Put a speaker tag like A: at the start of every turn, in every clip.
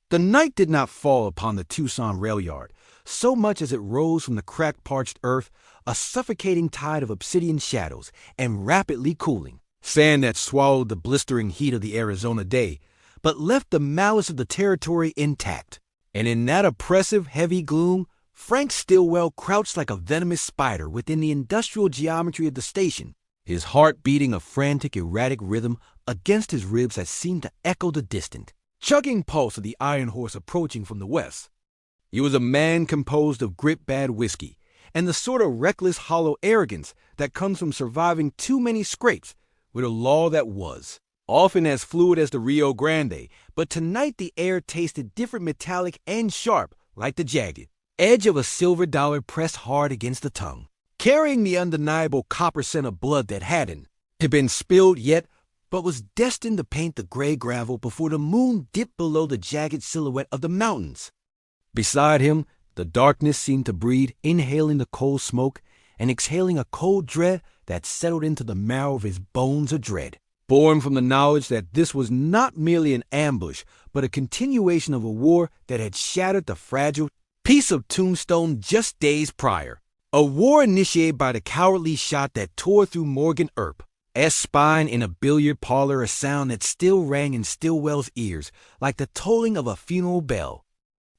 A: The night did not fall upon the Tucson rail yard so much as it rose from the cracked, parched earth, a suffocating tide of obsidian shadows and rapidly cooling sand that swallowed the blistering heat of the Arizona day, but left the malice of the territory intact. And in that oppressive, heavy gloom, Frank Stilwell crouched like a venomous spider within the industrial geometry of the station, his heart beating a frantic, erratic rhythm against his ribs that seemed to echo the distant, chugging pulse of the iron horse approaching from the west. He was a man composed of grit-bad whiskey and the sort of reckless, hollow arrogance that comes from surviving too many scrapes with a law that was, often as fluid as the Rio Grande, but tonight the air tasted different, metallic and sharp, like the jagged edge of a silver dollar pressed hard against the tongue, carrying the undeniable copper scent of blood that hadn't been spilled yet, but was destined to paint the gray gravel before the moon dipped below the jagged silhouette of the mountains. Beside him, the darkness seemed to breathe, inhaling the cold smoke and exhaling a cold dread that settled into the marrow of his bones, a dread born from the knowledge that this was not merely an ambush, but a continuation of a war that had shattered the fragile peace of Tombstone just days prior. A war initiated by the cowardly shot that tore through Morgan Earp's spine in a billiard parlor, a sound that still rang in Stilwell's ears like the tolling of a funeral bell.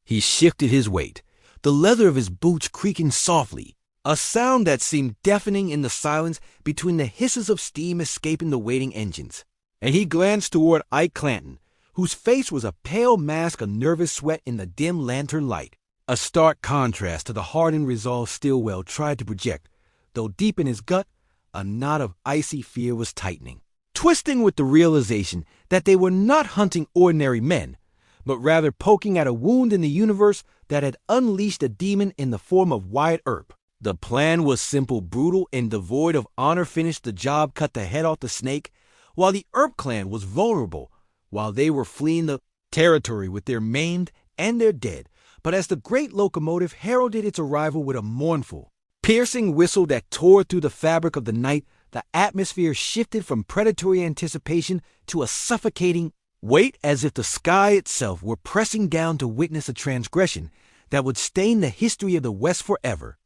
A: He shifted his weight, the leather of his boots creaking softly, a sound that seemed deafening in the silence between the hisses of steam escaping the waiting engines. And he glanced toward Ike Clanton, whose face was a pale mask of nervous sweat in the dim lantern light, a stark contrast to the hardened resolve Stilwell tried to project, though deep in his gut, a knot of icy fear was tightening, twisting with the realization that they were not hunting ordinary men, but rather poking at a wound in the universe that had unleashed a demon in the form of Wyatt Earp. The plan was simple, brutal, and devoid of honor. Finish the job, cut the head off the snake, while the Earp clan was vulnerable, while they were fleeing the territory with their maimed and their dead. But as the great locomotive heralded its arrival with a mournful, piercing whistle that tore through the fabric of the night, the atmosphere shifted from predatory anticipation to a suffocating wait, as if the sky itself were pressing down to witness a transgression that would stain the history of the West forever.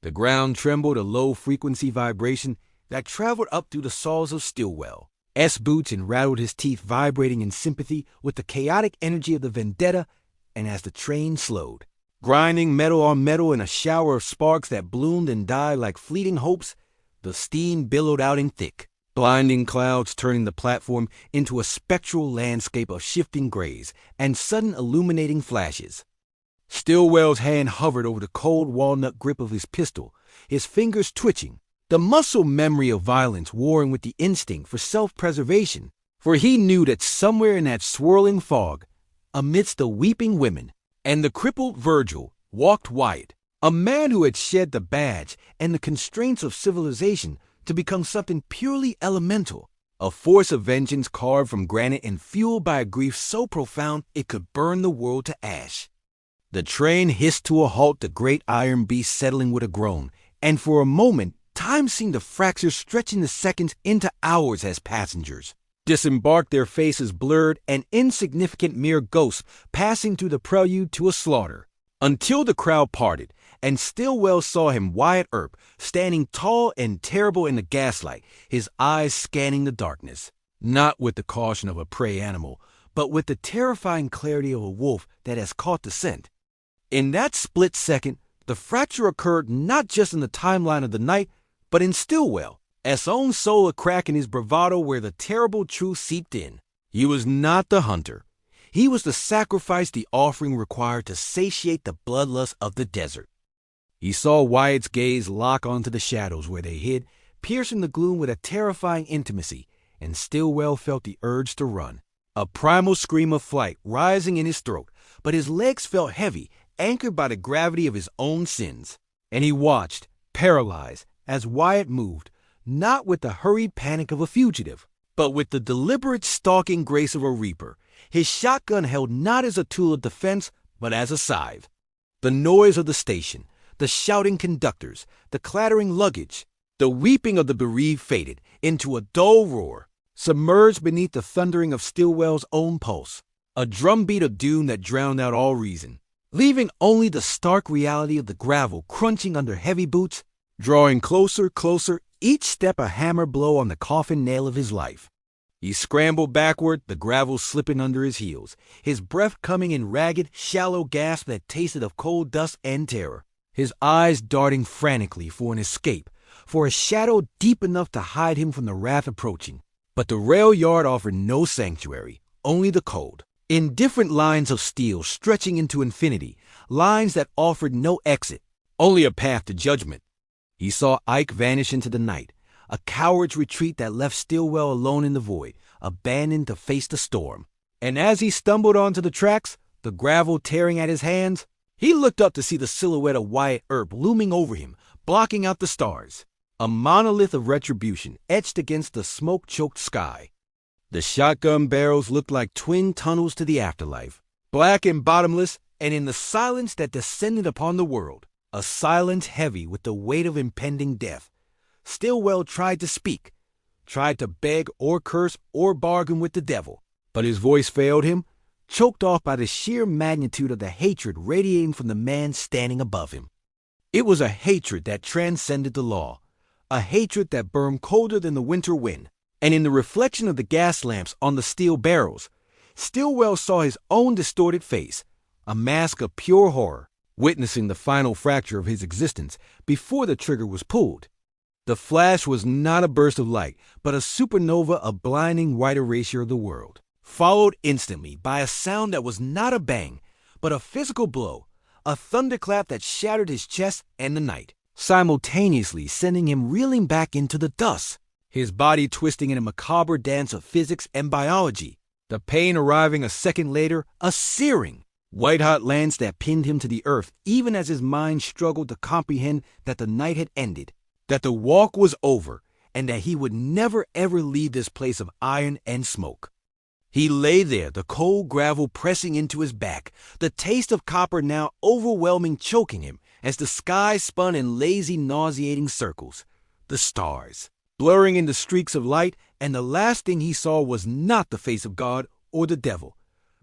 A: The ground trembled, a low-frequency vibration that traveled up through the soles of Stilwell's boots and rattled his teeth, vibrating in sympathy with the chaotic energy of the Vendetta. And as the train slowed, grinding metal on metal in a shower of sparks that bloomed and died like fleeting hopes, the steam billowed out in thick, blinding clouds, turning the platform into a spectral landscape of shifting grays and sudden illuminating flashes. Stilwell's hand hovered over the cold walnut grip of his pistol, his fingers twitching, the muscle memory of violence warring with the instinct for self-preservation, for he knew that somewhere in that swirling fog, amidst the weeping women and the crippled Virgil, walked Wyatt, a man who had shed the badge and the constraints of civilization to become something purely elemental, a force of vengeance carved from granite and fueled by a grief so profound it could burn the world to ash. The train hissed to a halt, the great iron beast settling with a groan, and for a moment time seemed to fracture, stretching the seconds into hours as passengers disembarked, their faces blurred and insignificant, mere ghosts passing through the prelude to a slaughter, until the crowd parted, and Stilwell saw him, Wyatt Earp, standing tall and terrible in the gaslight, his eyes scanning the darkness, not with the caution of a prey animal, but with the terrifying clarity of a wolf that has caught the scent. In that split second, the fracture occurred not just in the timeline of the night, but in Stilwell's own soul, a crack in his bravado where the terrible truth seeped in. He was not the hunter. He was the sacrifice, the offering required to satiate the bloodlust of the desert. He saw Wyatt's gaze lock onto the shadows where they hid, piercing the gloom with a terrifying intimacy, and Stilwell felt the urge to run, a primal scream of flight rising in his throat, but his legs felt heavy, anchored by the gravity of his own sins. And he watched, paralyzed, as Wyatt moved, not with the hurried panic of a fugitive, but with the deliberate stalking grace of a reaper, his shotgun held not as a tool of defense, but as a scythe. The noise of the station, the shouting conductors, the clattering luggage, the weeping of the bereaved faded into a dull roar, submerged beneath the thundering of Stilwell's own pulse. a drumbeat of doom that drowned out all reason, leaving only the stark reality of the gravel crunching under heavy boots, drawing closer, closer, each step a hammer blow on the coffin nail of his life. He scrambled backward, the gravel slipping under his heels, his breath coming in ragged, shallow gasps that tasted of coal dust and terror, his eyes darting frantically for an escape, for a shadow deep enough to hide him from the wrath approaching. But the rail yard offered no sanctuary, only the cold. Indifferent lines of steel stretching into infinity, lines that offered no exit, only a path to judgment. He saw Ike vanish into the night, a coward's retreat that left Stilwell alone in the void, abandoned to face the storm. And as he stumbled onto the tracks, the gravel tearing at his hands, he looked up to see the silhouette of Wyatt Earp looming over him, blocking out the stars, a monolith of retribution etched against the smoke-choked sky. The shotgun barrels looked like twin tunnels to the afterlife, black and bottomless, and in the silence that descended upon the world, a silence heavy with the weight of impending death, Stilwell tried to speak, tried to beg or curse or bargain with the devil, but his voice failed him, choked off by the sheer magnitude of the hatred radiating from the man standing above him. It was a hatred that transcended the law, a hatred that burned colder than the winter wind. And in the reflection of the gas lamps on the steel barrels, Stilwell saw his own distorted face, a mask of pure horror, witnessing the final fracture of his existence before the trigger was pulled. The flash was not a burst of light, but a supernova of blinding white erasure of the world, followed instantly by a sound that was not a bang, but a physical blow, a thunderclap that shattered his chest and the night, simultaneously sending him reeling back into the dust, his body twisting in a macabre dance of physics and biology, the pain arriving a second later, a searing, white-hot lance that pinned him to the earth even as his mind struggled to comprehend that the night had ended, that the walk was over, and that he would never ever leave this place of iron and smoke. He lay there, the cold gravel pressing into his back, the taste of copper now overwhelming, choking him, as the sky spun in lazy, nauseating circles. The stars, blurring into streaks of light, and the last thing he saw was not the face of God or the devil,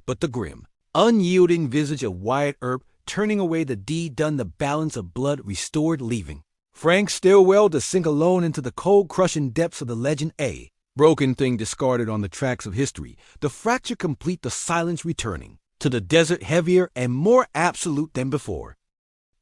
A: but the grim, unyielding visage of Wyatt Earp turning away the deed done, the balance of blood restored, leaving Frank Stilwell to sink alone into the cold, crushing depths of the legend A. Broken thing discarded on the tracks of history, the fracture complete, the silence returning to the desert heavier and more absolute than before.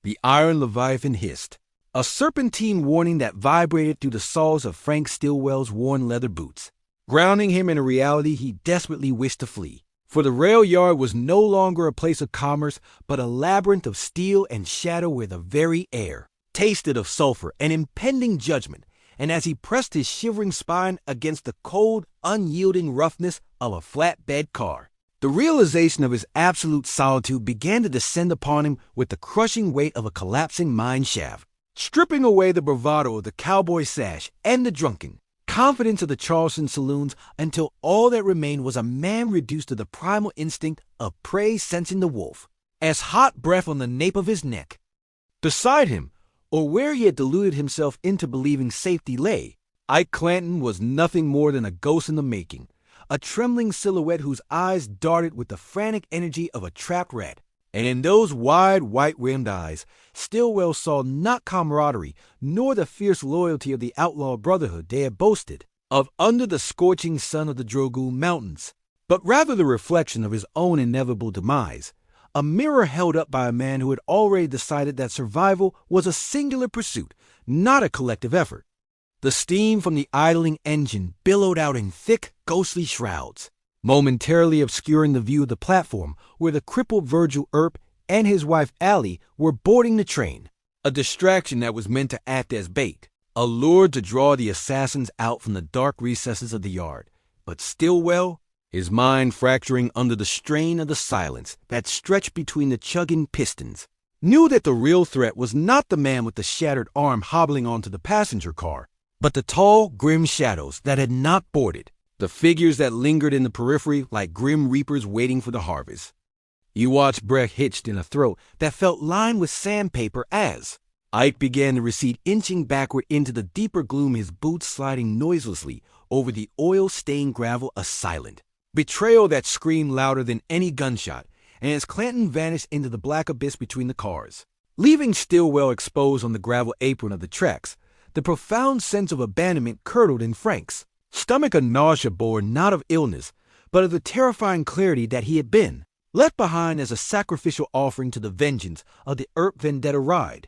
A: The iron leviathan hissed, a serpentine warning that vibrated through the soles of Frank Stilwell's worn leather boots, grounding him in a reality he desperately wished to flee. For the rail yard was no longer a place of commerce, but a labyrinth of steel and shadow where the very air tasted of sulfur and impending judgment. And as he pressed his shivering spine against the cold, unyielding roughness of a flatbed car, the realization of his absolute solitude began to descend upon him with the crushing weight of a collapsing mine shaft, stripping away the bravado of the cowboy sash and the drunken confidence of the Charleston saloons until all that remained was a man reduced to the primal instinct of prey sensing the wolf, as hot breath on the nape of his neck. Beside him, or where he had deluded himself into believing safety lay, Ike Clanton was nothing more than a ghost in the making, a trembling silhouette whose eyes darted with the frantic energy of a trapped rat. And in those wide, white-rimmed eyes, Stilwell saw not camaraderie, nor the fierce loyalty of the outlaw brotherhood they had boasted of under the scorching sun of the Drogu Mountains, but rather the reflection of his own inevitable demise, a mirror held up by a man who had already decided that survival was a singular pursuit, not a collective effort. The steam from the idling engine billowed out in thick, ghostly shrouds, momentarily obscuring the view of the platform where the crippled Virgil Earp and his wife Allie were boarding the train, a distraction that was meant to act as bait, a lure to draw the assassins out from the dark recesses of the yard. But Stilwell, his mind fracturing under the strain of the silence that stretched between the chugging pistons, knew that the real threat was not the man with the shattered arm hobbling onto the passenger car, but the tall, grim shadows that had not boarded, the figures that lingered in the periphery like grim reapers waiting for the harvest. He watched breath hitched in a throat that felt lined with sandpaper as Ike began to recede, inching backward into the deeper gloom, his boots sliding noiselessly over the oil-stained gravel, a silent, Betrayal that screamed louder than any gunshot, and as Clanton vanished into the black abyss between the cars, leaving Stilwell exposed on the gravel apron of the tracks, the profound sense of abandonment curdled in Frank's stomach, a nausea born not of illness, but of the terrifying clarity that he had been left behind as a sacrificial offering to the vengeance of the Earp Vendetta ride.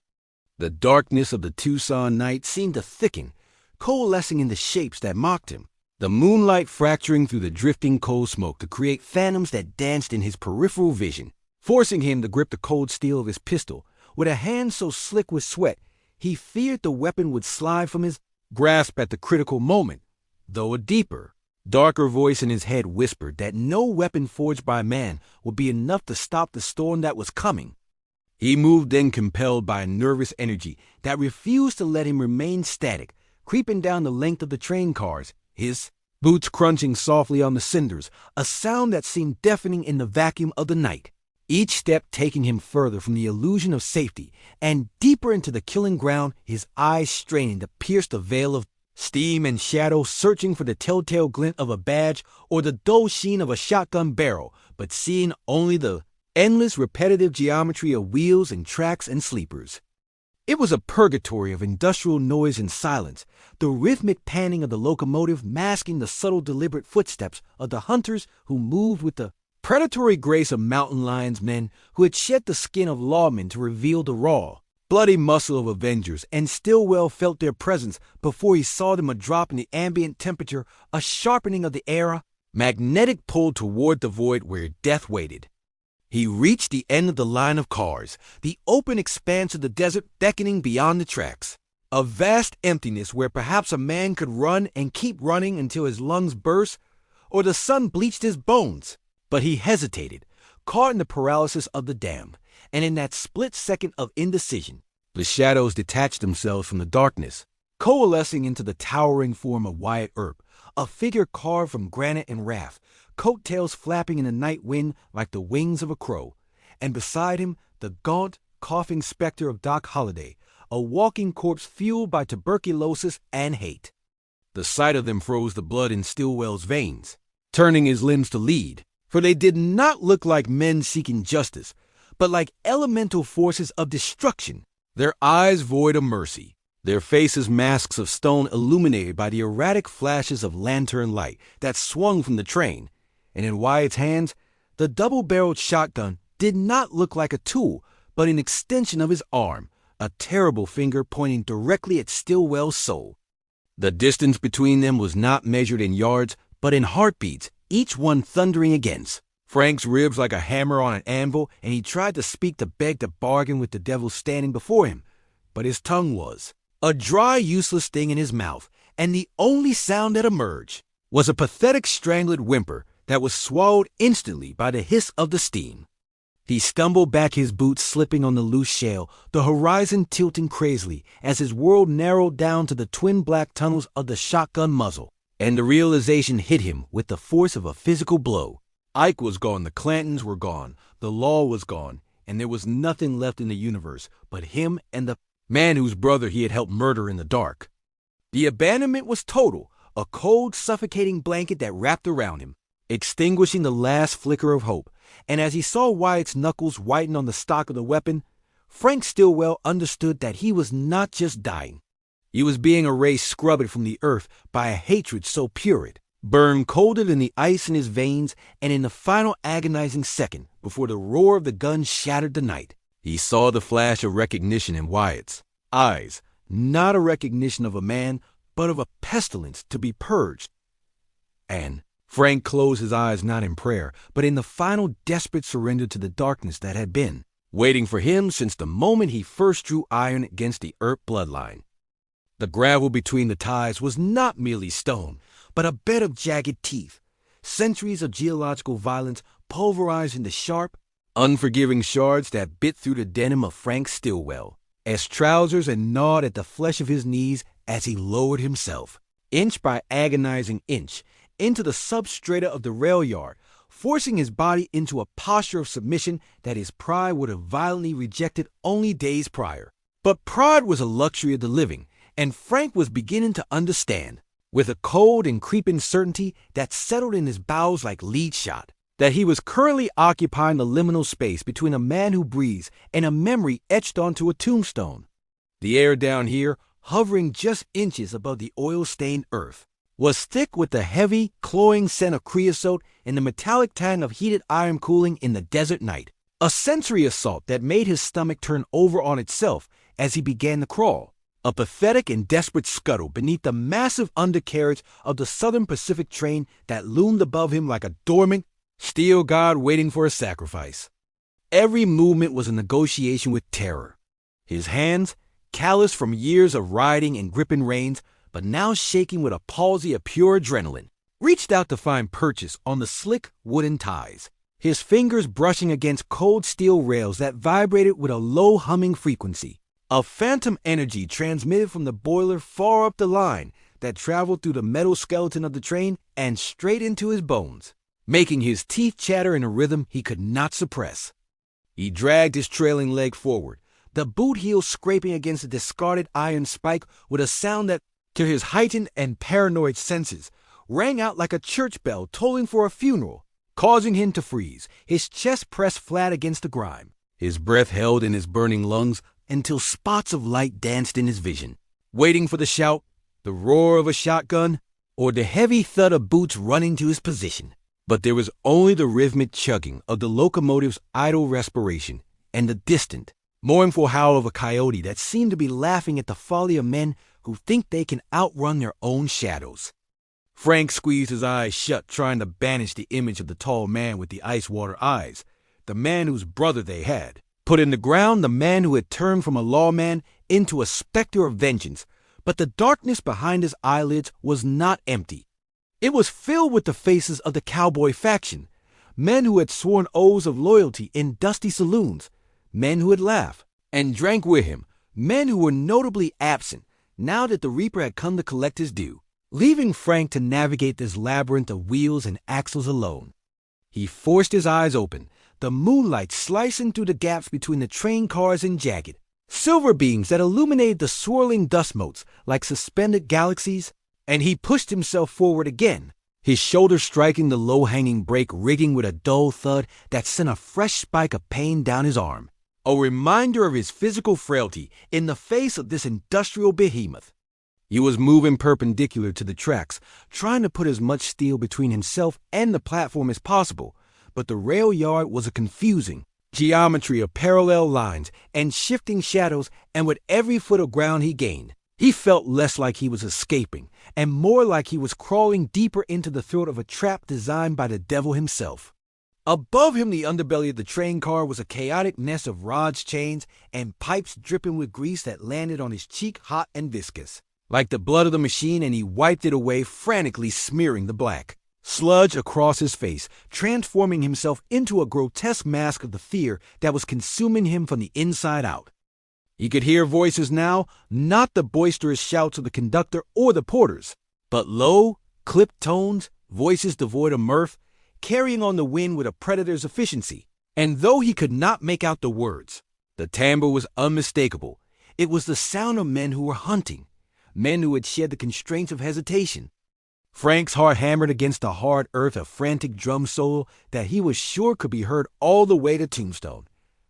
A: The darkness of the Tucson night seemed to thicken, coalescing into shapes that mocked him, the moonlight fracturing through the drifting coal smoke to create phantoms that danced in his peripheral vision, forcing him to grip the cold steel of his pistol with a hand so slick with sweat he feared the weapon would slide from his grasp at the critical moment, though a deeper, darker voice in his head whispered that no weapon forged by man would be enough to stop the storm that was coming. He moved then, compelled by a nervous energy that refused to let him remain static, creeping down the length of the train cars, his boots crunching softly on the cinders, a sound that seemed deafening in the vacuum of the night, each step taking him further from the illusion of safety and deeper into the killing ground, his eyes straining to pierce the veil of steam and shadow, searching for the telltale glint of a badge or the dull sheen of a shotgun barrel, but seeing only the endless repetitive geometry of wheels and tracks and sleepers. It was a purgatory of industrial noise and silence, the rhythmic panning of the locomotive masking the subtle deliberate footsteps of the hunters who moved with the predatory grace of mountain lions, men who had shed the skin of lawmen to reveal the raw, bloody muscle of avengers, and Stilwell felt their presence before he saw them, a drop in the ambient temperature, a sharpening of the air, a magnetic pull toward the void where death waited. He reached the end of the line of cars, the open expanse of the desert beckoning beyond the tracks, a vast emptiness where perhaps a man could run and keep running until his lungs burst or the sun bleached his bones. But he hesitated, caught in the paralysis of the damned, and in that split second of indecision, the shadows detached themselves from the darkness, coalescing into the towering form of Wyatt Earp, a figure carved from granite and wrath, coattails flapping in the night wind like the wings of a crow, and beside him the gaunt, coughing specter of Doc Holliday, a walking corpse fueled by tuberculosis and hate. The sight of them froze the blood in Stilwell's veins, turning his limbs to lead, for they did not look like men seeking justice, but like elemental forces of destruction, their eyes void of mercy, their faces masks of stone illuminated by the erratic flashes of lantern light that swung from the train, and in Wyatt's hands, the double-barreled shotgun did not look like a tool, but an extension of his arm, a terrible finger pointing directly at Stilwell's soul. The distance between them was not measured in yards, but in heartbeats, each one thundering against Frank's ribs like a hammer on an anvil, and he tried to speak, to beg, to bargain with the devil standing before him, but his tongue was a dry, useless thing in his mouth, and the only sound that emerged was a pathetic strangled whimper that was swallowed instantly by the hiss of the steam. He stumbled back, his boots slipping on the loose shale, the horizon tilting crazily as his world narrowed down to the twin black tunnels of the shotgun muzzle, and the realization hit him with the force of a physical blow. Ike was gone, the Clantons were gone, the law was gone, and there was nothing left in the universe but him and the man whose brother he had helped murder in the dark. The abandonment was total, a cold, suffocating blanket that wrapped around him, extinguishing the last flicker of hope, and as he saw Wyatt's knuckles whiten on the stock of the weapon, Frank Stilwell understood that he was not just dying. He was being erased, scrubbed from the earth by a hatred so pure it burned colder than the ice in his veins, and in the final agonizing second, before the roar of the gun shattered the night, he saw the flash of recognition in Wyatt's eyes, not a recognition of a man, but of a pestilence to be purged. And Frank closed his eyes not in prayer, but in the final desperate surrender to the darkness that had been waiting for him since the moment he first drew iron against the Earp bloodline. The gravel between the ties was not merely stone, but a bed of jagged teeth, centuries of geological violence pulverized into sharp, unforgiving shards that bit through the denim of Frank Stilwell, as trousers, and gnawed at the flesh of his knees as he lowered himself, inch by agonizing inch, into the substrata of the rail yard, forcing his body into a posture of submission that his pride would have violently rejected only days prior. But pride was a luxury of the living, and Frank was beginning to understand. with a cold and creeping certainty that settled in his bowels like lead shot, that he was currently occupying the liminal space between a man who breathes and a memory etched onto a tombstone. The air down here, hovering just inches above the oil-stained earth, was thick with the heavy, cloying scent of creosote and the metallic tang of heated iron cooling in the desert night, a sensory assault that made his stomach turn over on itself as he began to crawl, a pathetic and desperate scuttle beneath the massive undercarriage of the Southern Pacific train that loomed above him like a dormant, steel god waiting for a sacrifice. Every movement was a negotiation with terror. His hands, calloused from years of riding and gripping reins, but now shaking with a palsy of pure adrenaline, reached out to find purchase on the slick wooden ties, his fingers brushing against cold steel rails that vibrated with a low humming frequency, a phantom energy transmitted from the boiler far up the line that traveled through the metal skeleton of the train and straight into his bones, making his teeth chatter in a rhythm he could not suppress. He dragged his trailing leg forward, the boot heel scraping against a discarded iron spike with a sound that, to his heightened and paranoid senses, rang out like a church bell tolling for a funeral, causing him to freeze, his chest pressed flat against the grime, his breath held in his burning lungs until spots of light danced in his vision, waiting for the shout, the roar of a shotgun, or the heavy thud of boots running to his position. But there was only the rhythmic chugging of the locomotive's idle respiration and the distant, mournful howl of a coyote that seemed to be laughing at the folly of men who think they can outrun their own shadows. Frank squeezed his eyes shut, trying to banish the image of the tall man with the ice-water eyes, the man whose brother they had put in the ground, the man who had turned from a lawman into a specter of vengeance. But the darkness behind his eyelids was not empty. It was filled with the faces of the cowboy faction, men who had sworn oaths of loyalty in dusty saloons, men who had laughed and drank with him, men who were notably absent now that the Reaper had come to collect his due, leaving Frank to navigate this labyrinth of wheels and axles alone. He forced his eyes open, the moonlight slicing through the gaps between the train cars and jagged, silver beams that illuminated the swirling dust motes like suspended galaxies, and he pushed himself forward again, his shoulder striking the low-hanging brake rigging with a dull thud that sent a fresh spike of pain down his arm, a reminder of his physical frailty in the face of this industrial behemoth. He was moving perpendicular to the tracks, trying to put as much steel between himself and the platform as possible, but the rail yard was a confusing geometry of parallel lines and shifting shadows, and with every foot of ground he gained, he felt less like he was escaping and more like he was crawling deeper into the throat of a trap designed by the devil himself. Above him, the underbelly of the train car was a chaotic nest of rods, chains, and pipes dripping with grease that landed on his cheek hot and viscous, like the blood of the machine, and he wiped it away, frantically smearing the black sludge across his face, transforming himself into a grotesque mask of the fear that was consuming him from the inside out. He could hear voices now, not the boisterous shouts of the conductor or the porters, but low, clipped tones, voices devoid of mirth, carrying on the wind with a predator's efficiency. And though he could not make out the words, the timbre was unmistakable. It was the sound of men who were hunting, men who had shed the constraints of hesitation. Frank's heart hammered against the hard earth, a frantic drum solo that he was sure could be heard all the way to Tombstone.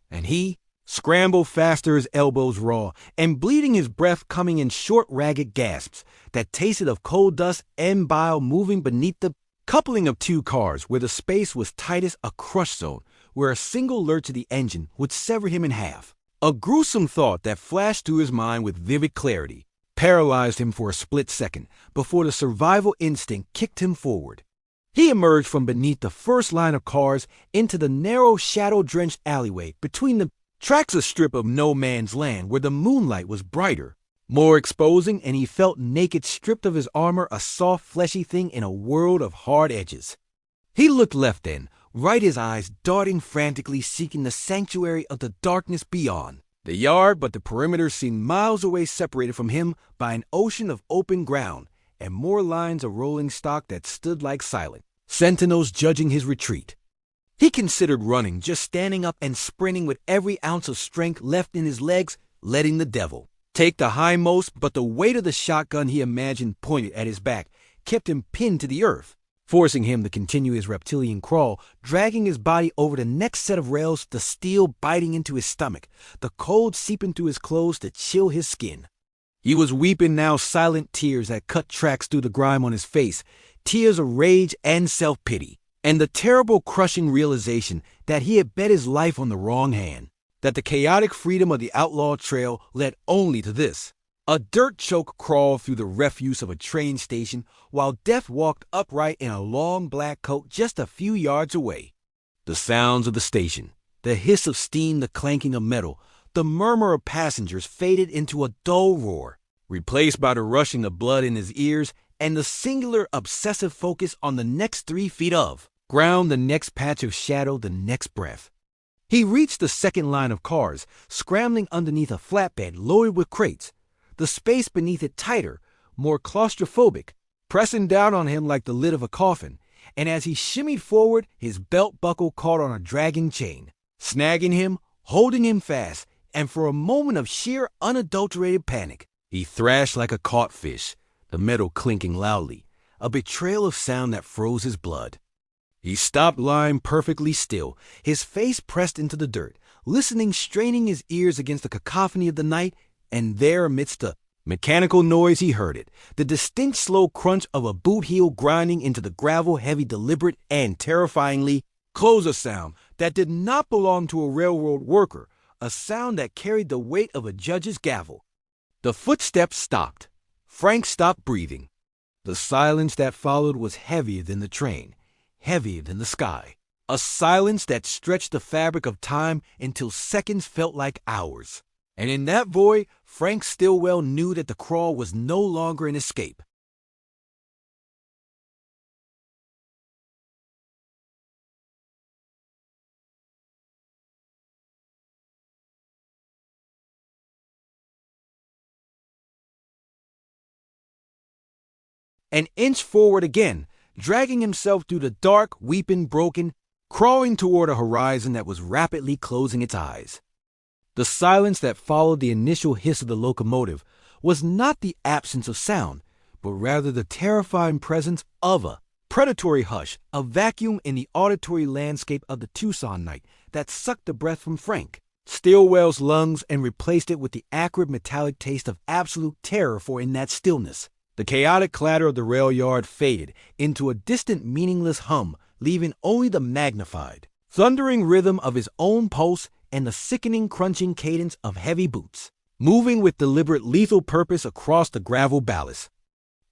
A: And he scrambled faster, his elbows raw, and bleeding, his breath coming in short, ragged gasps that tasted of coal dust and bile, moving beneath the coupling of two cars where the space was tightest, a crush zone where a single lurch of the engine would sever him in half. A gruesome thought that flashed through his mind with vivid clarity paralyzed him for a split second before the survival instinct kicked him forward. He emerged from beneath the first line of cars into the narrow, shadow-drenched alleyway between the tracks, a strip of no man's land where the moonlight was brighter, more exposing, and he felt naked, stripped of his armor, a soft, fleshy thing in a world of hard edges. He looked left then, right, his eyes darting frantically, seeking the sanctuary of the darkness beyond. The yard, but the perimeter seemed miles away, separated from him by an ocean of open ground and more lines of rolling stock that stood like silent sentinels judging his retreat. He considered running, just standing up and sprinting with every ounce of strength left in his legs, letting the devil take the hindmost, but the weight of the shotgun he imagined pointed at his back kept him pinned to the earth, forcing him to continue his reptilian crawl, dragging his body over the next set of rails, the steel biting into his stomach, the cold seeping through his clothes to chill his skin. He was weeping now, silent tears that cut tracks through the grime on his face, tears of rage and self-pity, and the terrible crushing realization that he had bet his life on the wrong hand, that the chaotic freedom of the outlaw trail led only to this. A dirt choke crawled through the refuse of a train station while Death walked upright in a long black coat just a few yards away. The sounds of the station, the hiss of steam, the clanking of metal, the murmur of passengers faded into a dull roar, replaced by the rushing of blood in his ears and the singular obsessive focus on the next 3 feet of ground, the next patch of shadow, the next breath. He reached the second line of cars, scrambling underneath a flatbed loaded with crates, the space beneath it tighter, more claustrophobic, pressing down on him like the lid of a coffin, and as he shimmied forward, his belt buckle caught on a dragging chain, snagging him, holding him fast, and for a moment of sheer unadulterated panic, he thrashed like a caught fish, the metal clinking loudly, a betrayal of sound that froze his blood. He stopped lying perfectly still, his face pressed into the dirt, listening, straining his ears against the cacophony of the night, and there amidst the mechanical noise he heard it, the distinct slow crunch of a boot heel grinding into the gravel, heavy, deliberate, and terrifyingly close, a sound that did not belong to a railroad worker, a sound that carried the weight of a judge's gavel. The footsteps stopped. Frank stopped breathing. The silence that followed was heavier than the train, heavier than the sky, a silence that stretched the fabric of time until seconds felt like hours. And in that void, Frank Stilwell knew that the crawl was no longer an escape. An inch forward again, dragging himself through the dark, weeping, broken, crawling toward a horizon that was rapidly closing its eyes. The silence that followed the initial hiss of the locomotive was not the absence of sound, but rather the terrifying presence of a predatory hush, a vacuum in the auditory landscape of the Tucson night that sucked the breath from Frank Stilwell's lungs and replaced it with the acrid metallic taste of absolute terror, for in that stillness, the chaotic clatter of the rail yard faded into a distant, meaningless hum, leaving only the magnified, thundering rhythm of his own pulse and the sickening, crunching cadence of heavy boots, moving with deliberate, lethal purpose across the gravel ballast.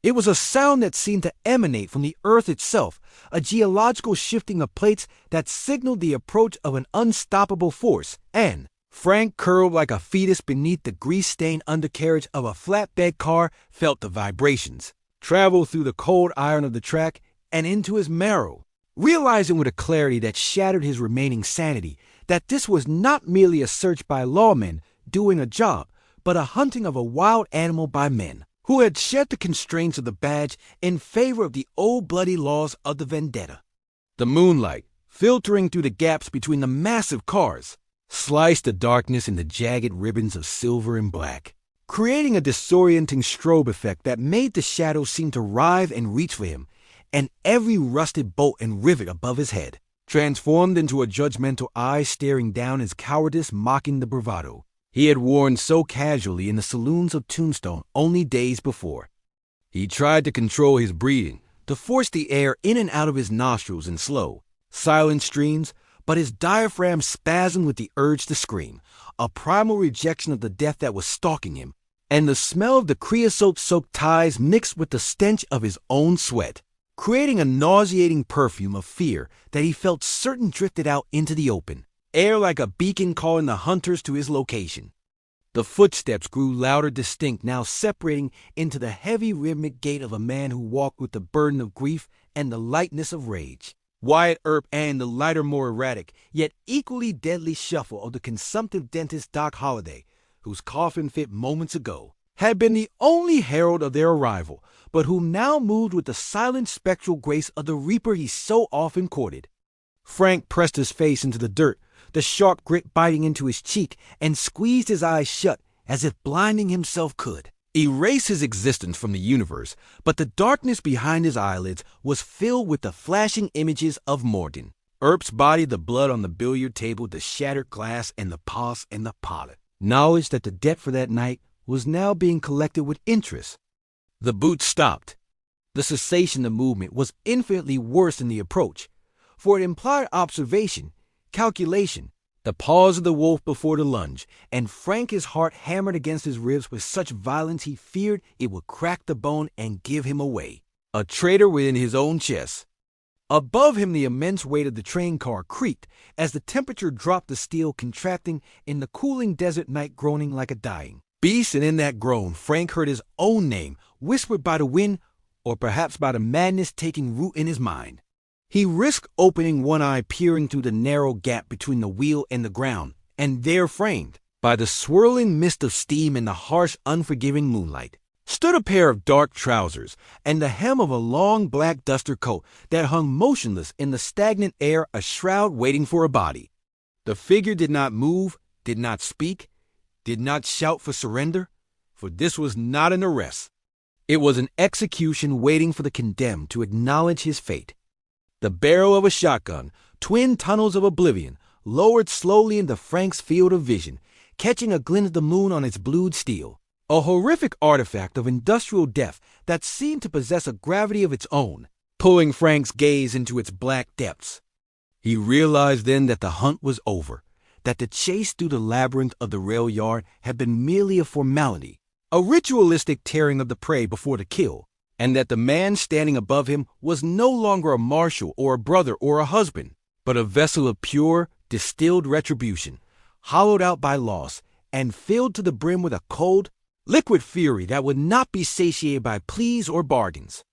A: It was a sound that seemed to emanate from the earth itself, a geological shifting of plates that signaled the approach of an unstoppable force, and Frank, curled like a fetus beneath the grease-stained undercarriage of a flatbed car, felt the vibrations travel through the cold iron of the track and into his marrow, realizing with a clarity that shattered his remaining sanity that this was not merely a search by lawmen doing a job, but a hunting of a wild animal by men who had shed the constraints of the badge in favor of the old bloody laws of the Vendetta. The moonlight, filtering through the gaps between the massive cars, sliced the darkness into jagged ribbons of silver and black, creating a disorienting strobe effect that made the shadows seem to writhe and reach for him, and every rusted bolt and rivet above his head transformed into a judgmental eye staring down his cowardice, mocking the bravado he had worn so casually in the saloons of Tombstone only days before. He tried to control his breathing, to force the air in and out of his nostrils in slow, silent streams, but his diaphragm spasmed with the urge to scream, a primal rejection of the death that was stalking him, and the smell of the creosote-soaked ties mixed with the stench of his own sweat, creating a nauseating perfume of fear that he felt certain drifted out into the open, air like a beacon calling the hunters to his location. The footsteps grew louder, distinct, now separating into the heavy rhythmic gait of a man who walked with the burden of grief and the lightness of rage. Wyatt Earp and the lighter, more erratic, yet equally deadly shuffle of the consumptive dentist Doc Holliday, whose coffin fit moments ago, had been the only herald of their arrival, but who now moved with the silent spectral grace of the reaper he so often courted. Frank pressed his face into the dirt, the sharp grit biting into his cheek, and squeezed his eyes shut as if blinding himself could erase his existence from the universe, but the darkness behind his eyelids was filled with the flashing images of Morgan Earp's body, the blood on the billiard table, the shattered glass, and the pus and the powder. Knowledge that the debt for that night was now being collected with interest. The boot stopped. The cessation of movement was infinitely worse than the approach, for it implied observation, calculation, the pause of the wolf before the lunge, and Frank, his heart hammered against his ribs with such violence he feared it would crack the bone and give him away. A traitor within his own chest. Above him, the immense weight of the train car creaked as the temperature dropped, the steel contracting in the cooling desert night, groaning like a dying beast, and in that groan Frank heard his own name whispered by the wind, or perhaps by the madness taking root in his mind. He risked opening one eye, peering through the narrow gap between the wheel and the ground, and there, framed by the swirling mist of steam and the harsh, unforgiving moonlight, stood a pair of dark trousers and the hem of a long black duster coat that hung motionless in the stagnant air, a shroud waiting for a body. The figure did not move, did not speak, did not shout for surrender, for this was not an arrest. It was an execution waiting for the condemned to acknowledge his fate. The barrel of a shotgun, twin tunnels of oblivion, lowered slowly into Frank's field of vision, catching a glint of the moon on its blued steel. A horrific artifact of industrial death that seemed to possess a gravity of its own, pulling Frank's gaze into its black depths. He realized then that the hunt was over, that the chase through the labyrinth of the rail yard had been merely a formality, a ritualistic tearing of the prey before the kill, and that the man standing above him was no longer a marshal or a brother or a husband, but a vessel of pure, distilled retribution, hollowed out by loss, and filled to the brim with a cold, liquid fury that would not be satiated by pleas or bargains.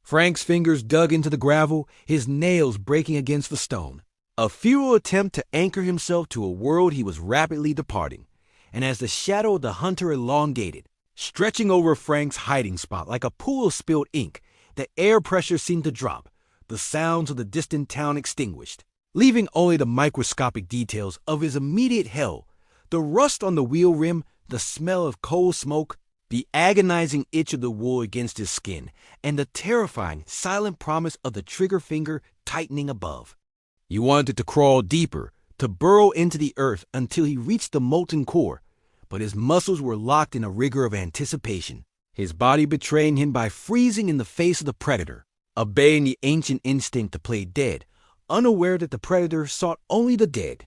A: Frank's fingers dug into the gravel, his nails breaking against the stone, a futile attempt to anchor himself to a world he was rapidly departing, and as the shadow of the hunter elongated, stretching over Frank's hiding spot like a pool of spilled ink, the air pressure seemed to drop, the sounds of the distant town extinguished, leaving only the microscopic details of his immediate hell, the rust on the wheel rim, the smell of coal smoke, the agonizing itch of the wool against his skin, and the terrifying, silent promise of the trigger finger tightening above. He wanted to crawl deeper, to burrow into the earth until he reached the molten core, but his muscles were locked in a rigor of anticipation, his body betraying him by freezing in the face of the predator, obeying the ancient instinct to play dead, unaware that the predator sought only the dead.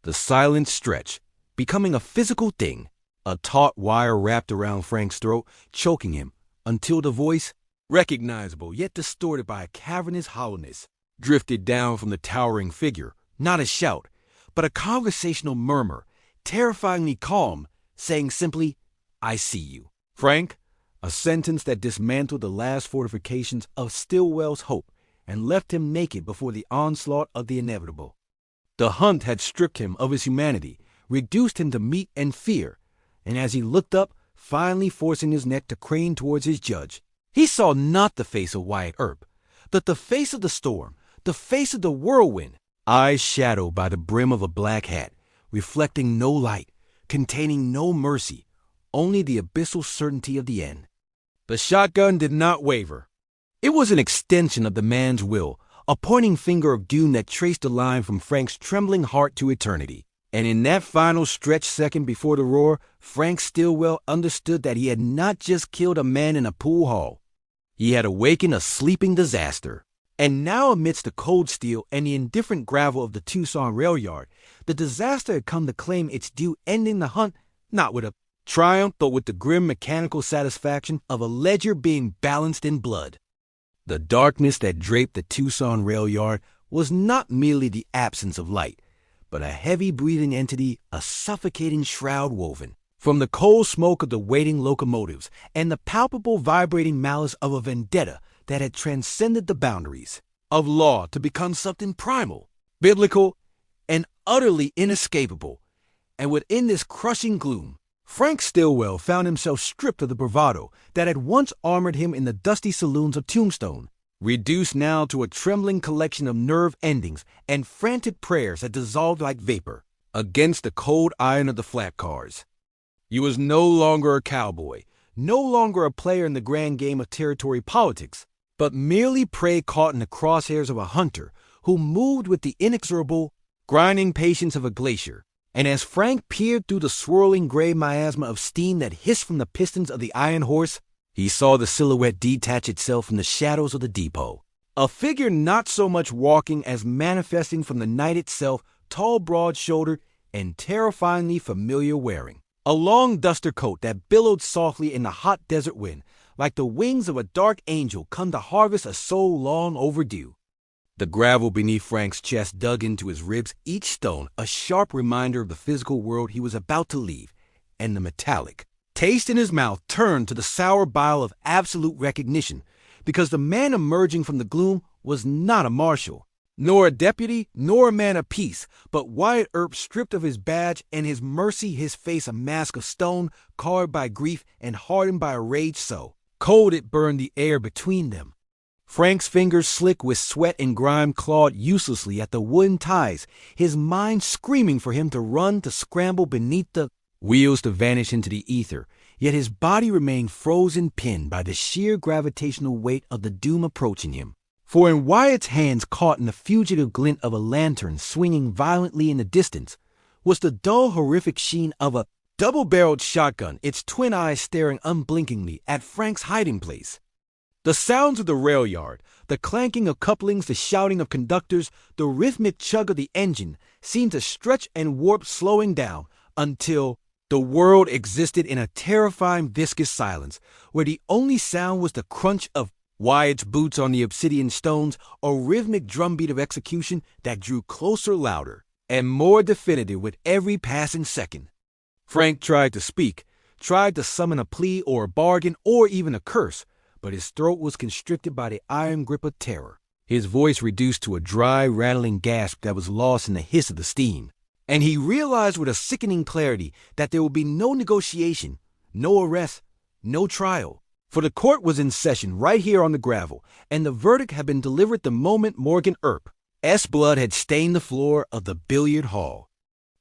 A: The silence stretched, becoming a physical thing, a taut wire wrapped around Frank's throat, choking him, until the voice, recognizable yet distorted by a cavernous hollowness, drifted down from the towering figure, not a shout, but a conversational murmur, terrifyingly calm, saying simply, "I see you, Frank," a sentence that dismantled the last fortifications of Stilwell's hope and left him naked before the onslaught of the inevitable. The hunt had stripped him of his humanity, reduced him to meat and fear, and as he looked up, finally forcing his neck to crane towards his judge, he saw not the face of Wyatt Earp, but the face of the storm, the face of the whirlwind, eyes shadowed by the brim of a black hat, reflecting no light, containing no mercy, only the abyssal certainty of the end. The shotgun did not waver. It was an extension of the man's will, a pointing finger of doom that traced a line from Frank's trembling heart to eternity. And in that final stretch second before the roar, Frank Stilwell understood that he had not just killed a man in a pool hall. He had awakened a sleeping disaster. And now, amidst the cold steel and the indifferent gravel of the Tucson rail yard, the disaster had come to claim its due, ending the hunt not with a triumph, but with the grim mechanical satisfaction of a ledger being balanced in blood. The darkness that draped the Tucson rail yard was not merely the absence of light, but a heavy-breathing entity, a suffocating shroud woven from the coal smoke of the waiting locomotives and the palpable vibrating malice of a vendetta that had transcended the boundaries of law to become something primal, biblical, and utterly inescapable. And within this crushing gloom, Frank Stilwell found himself stripped of the bravado that had once armored him in the dusty saloons of Tombstone, reduced now to a trembling collection of nerve endings and frantic prayers that dissolved like vapor against the cold iron of the flat cars. He was no longer a cowboy, no longer a player in the grand game of territory politics, but merely prey caught in the crosshairs of a hunter who moved with the inexorable, grinding patience of a glacier. And as Frank peered through the swirling gray miasma of steam that hissed from the pistons of the iron horse, he saw the silhouette detach itself from the shadows of the depot. A figure not so much walking as manifesting from the night itself, tall, broad-shouldered, and terrifyingly familiar wearing. A long duster coat that billowed softly in the hot desert wind, like the wings of a dark angel come to harvest a soul long overdue. The gravel beneath Frank's chest dug into his ribs, each stone a sharp reminder of the physical world he was about to leave, and the metallic taste in his mouth turned to the sour bile of absolute recognition, because the man emerging from the gloom was not a marshal, nor a deputy, nor a man of peace, but Wyatt Earp, stripped of his badge and his mercy, his face a mask of stone, carved by grief and hardened by a rage so cold it burned the air between them. Frank's fingers, slick with sweat and grime, clawed uselessly at the wooden ties, his mind screaming for him to run, to scramble beneath the wheels, to vanish into the ether, yet his body remained frozen, pinned by the sheer gravitational weight of the doom approaching him. For in Wyatt's hands, caught in the fugitive glint of a lantern swinging violently in the distance, was the dull, horrific sheen of a double-barreled shotgun, its twin eyes staring unblinkingly at Frank's hiding place. The sounds of the rail yard, the clanking of couplings, the shouting of conductors, the rhythmic chug of the engine seemed to stretch and warp, slowing down until the world existed in a terrifying viscous silence, where the only sound was the crunch of Wyatt's boots on the obsidian stones, a rhythmic drumbeat of execution that grew closer, louder, and more definitive with every passing second. Frank tried to speak, tried to summon a plea or a bargain or even a curse, but his throat was constricted by the iron grip of terror, his voice reduced to a dry, rattling gasp that was lost in the hiss of the steam. And he realized with a sickening clarity that there would be no negotiation, no arrest, no trial. For the court was in session right here on the gravel, and the verdict had been delivered the moment Morgan Earp's blood had stained the floor of the billiard hall.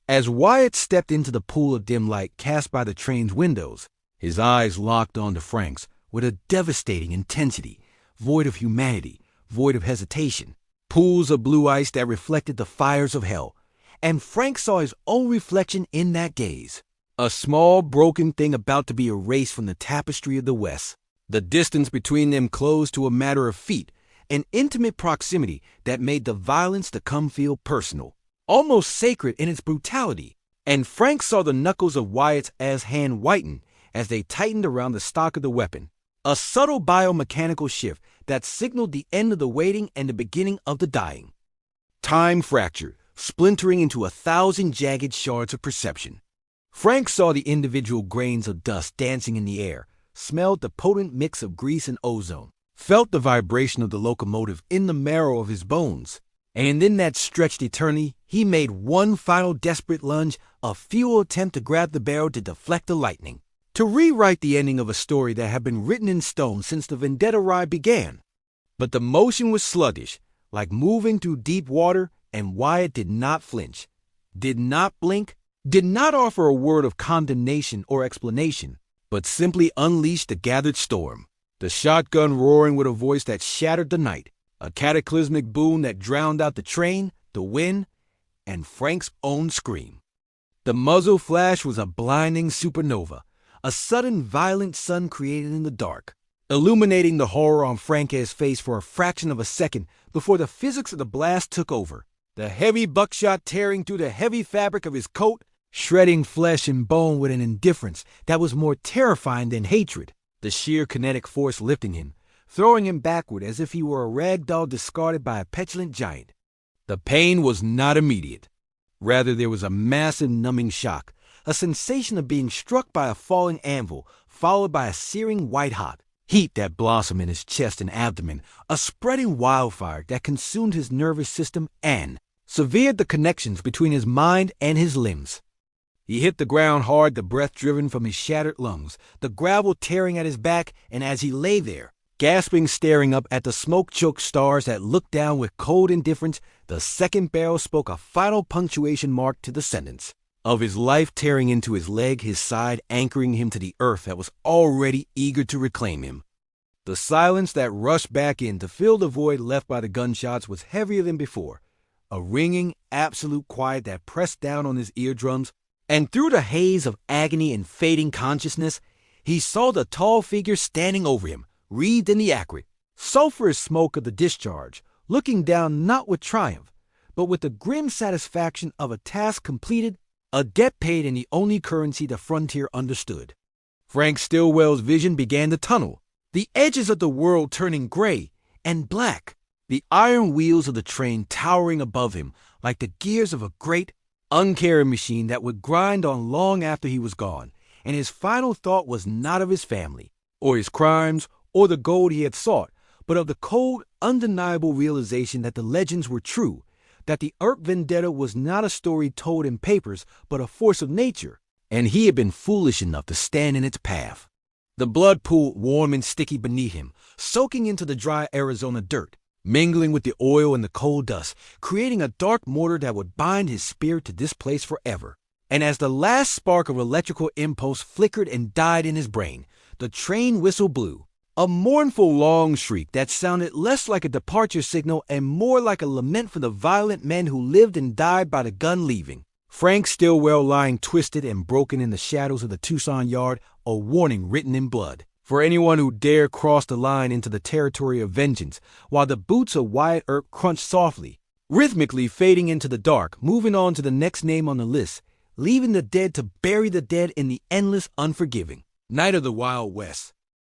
A: As Wyatt stepped into the pool of dim light cast by the train's windows, his eyes locked onto Frank's with a devastating intensity, void of humanity, void of hesitation, pools of blue ice that reflected the fires of hell. And Frank saw his own reflection in that gaze, a small broken thing about to be erased from the tapestry of the West. The distance between them closed to a matter of feet, an intimate proximity that made the violence to come feel personal, almost sacred in its brutality. And Frank saw the knuckles of Wyatt's hand whiten as they tightened around the stock of the weapon, a subtle biomechanical shift that signaled the end of the waiting and the beginning of the dying. Time fractured, splintering into 1,000 jagged shards of perception. Frank saw the individual grains of dust dancing in the air, smelled the potent mix of grease and ozone, felt the vibration of the locomotive in the marrow of his bones. And in that stretched eternity, he made one final desperate lunge, a futile attempt to grab the barrel to deflect the lightning, to rewrite the ending of a story that had been written in stone since the Vendetta ride began. But the motion was sluggish, like moving through deep water, and Wyatt did not flinch, did not blink, did not offer a word of condemnation or explanation, but simply unleashed the gathered storm, the shotgun roaring with a voice that shattered the night, a cataclysmic boom that drowned out the train, the wind, and Frank's own scream. The muzzle flash was a blinding supernova, a sudden violent sun created in the dark, illuminating the horror on Frank's face for a fraction of a second before the physics of the blast took over, the heavy buckshot tearing through the heavy fabric of his coat, shredding flesh and bone with an indifference that was more terrifying than hatred, the sheer kinetic force lifting him, throwing him backward as if he were a rag doll discarded by a petulant giant. The pain was not immediate. Rather, there was a massive numbing shock, a sensation of being struck by a falling anvil, followed by a searing white-hot heat that blossomed in his chest and abdomen, a spreading wildfire that consumed his nervous system and severed the connections between his mind and his limbs. He hit the ground hard, the breath driven from his shattered lungs, the gravel tearing at his back, and as he lay there, gasping, staring up at the smoke-choked stars that looked down with cold indifference, the second barrel spoke a final punctuation mark to the sentence. of his life tearing into his leg, his side anchoring him to the earth that was already eager to reclaim him. The silence that rushed back in to fill the void left by the gunshots was heavier than before, a ringing, absolute quiet that pressed down on his eardrums, and through the haze of agony and fading consciousness, he saw the tall figure standing over him, wreathed in the acrid, sulphurous smoke of the discharge, looking down not with triumph, but with the grim satisfaction of a task completed, a debt paid in the only currency the frontier understood. Frank Stilwell's vision began to tunnel, the edges of the world turning gray and black, the iron wheels of the train towering above him like the gears of a great, uncaring machine that would grind on long after he was gone, and his final thought was not of his family, or his crimes, or the gold he had sought, but of the cold, undeniable realization that the legends were true, that the Earp Vendetta was not a story told in papers, but a force of nature, and he had been foolish enough to stand in its path. The blood pooled warm and sticky beneath him, soaking into the dry Arizona dirt, mingling with the oil and the coal dust, creating a dark mortar that would bind his spirit to this place forever. And as the last spark of electrical impulse flickered and died in his brain, the train whistle blew, a mournful long shriek that sounded less like a departure signal and more like a lament for the violent men who lived and died by the gun leaving. Frank Stilwell lying twisted and broken in the shadows of the Tucson yard, a warning written in blood for anyone who dare cross the line into the territory of vengeance, while the boots of Wyatt Earp crunched softly, rhythmically fading into the dark, moving on to the next name on the list, leaving the dead to bury the dead in the endless unforgiving night of the Wild West.